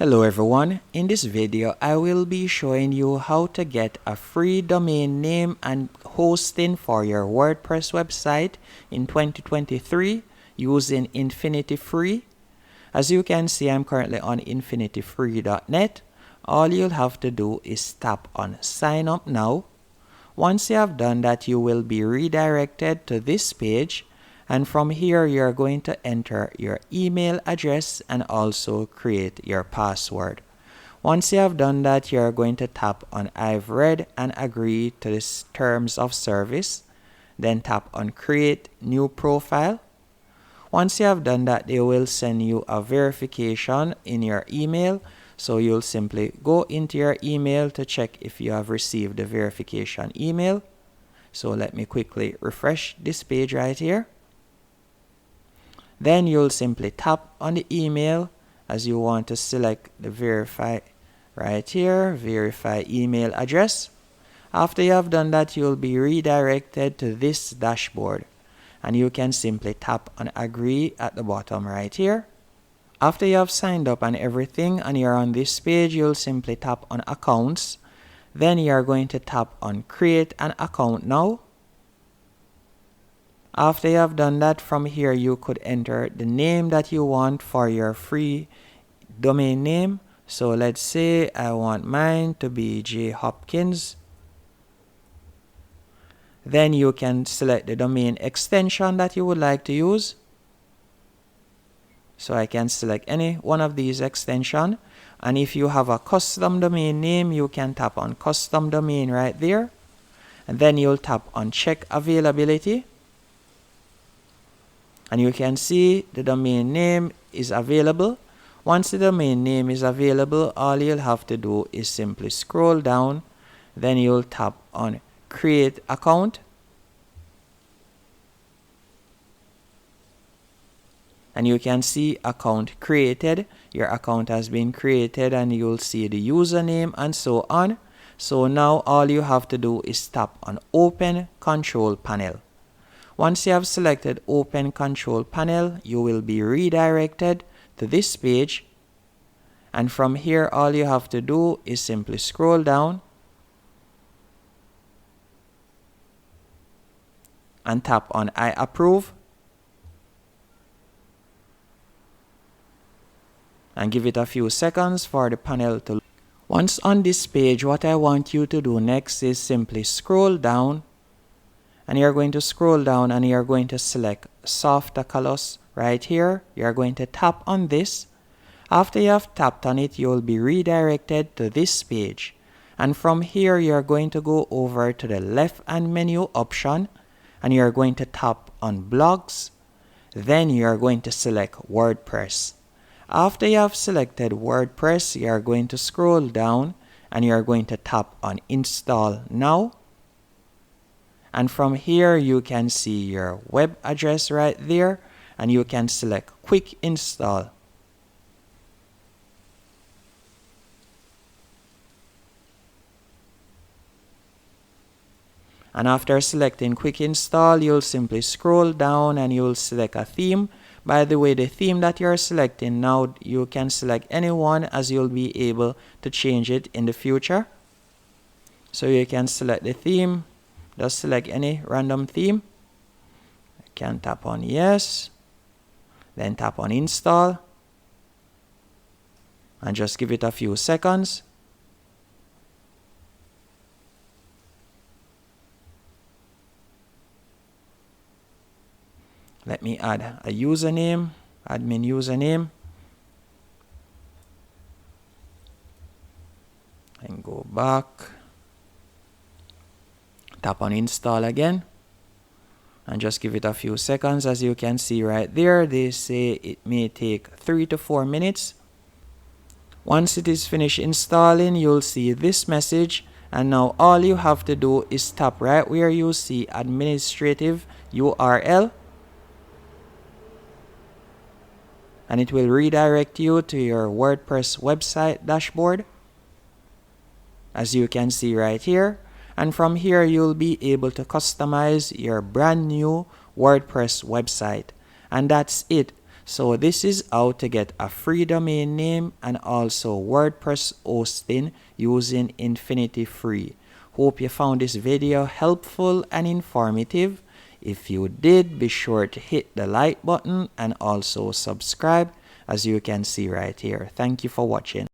Hello everyone, in this video I will be showing you how to get a free domain name and hosting for your WordPress website in 2023 using Infinityfree. As you can see, I'm currently on infinityfree.net. All you'll have to do is tap on sign up now. Once you have done that, you will be redirected to this page. And from here, you're going to enter your email address and also create your password. Once you have done that, you're going to tap on I've read and agree to the terms of service. Then tap on create new profile. Once you have done that, they will send you a verification in your email. So you'll simply go into your email to check if you have received the verification email. So let me quickly refresh this page right here. Then you'll simply tap on the email as you want to select the verify right here, verify email address. After you have done that, you'll be redirected to this dashboard and you can simply tap on agree at the bottom right here. After you have signed up and everything and you're on this page, you'll simply tap on accounts. Then you're going to tap on create an account now. After you have done that, from here you could enter the name that you want for your free domain name. So let's say I want mine to be J Hopkins. Then you can select the domain extension that you would like to use. So I can select any one of these extensions. And if you have a custom domain name, you can tap on custom domain right there. And then you'll tap on check availability. And you can see the domain name is available. Once the domain name is available, all you'll have to do is simply scroll down. Then you'll tap on create account. And you can see account created. Your account has been created and you'll see the username and so on. So now all you have to do is tap on open control panel. Once you have selected Open Control Panel, you will be redirected to this page. And from here, all you have to do is simply scroll down and tap on I approve. And give it a few seconds for the panel to load. Once on this page, what I want you to do next is simply scroll down. And you're going to scroll down and you're going to select softer colors right here. You're going to tap on this. After you have tapped on it, you'll be redirected to this page. And from here, you're going to go over to the left hand menu option and you're going to tap on blogs. Then you're going to select WordPress. After you have selected WordPress, you're going to scroll down and you're going to tap on install now. And from here, you can see your web address right there, and you can select quick install. And after selecting quick install, you'll simply scroll down and you'll select a theme. By the way, the theme that you're selecting now, you can select any one as you'll be able to change it in the future. So you can select the theme. Just select any random theme. You can tap on yes. Then tap on install. And just give it a few seconds. Let me add a username, admin username. And go back. Tap on install again and just give it a few seconds. As you can see right there, they say it may take 3 to 4 minutes. Once it is finished installing, you'll see this message, and now all you have to do is tap right where you see administrative URL and it will redirect you to your WordPress website dashboard, as you can see right here. And from here, you'll be able to customize your brand new WordPress website. And that's it. So this is how to get a free domain name and also WordPress hosting using Infinityfree. Hope you found this video helpful and informative. If you did, be sure to hit the like button and also subscribe, as you can see right here. Thank you for watching.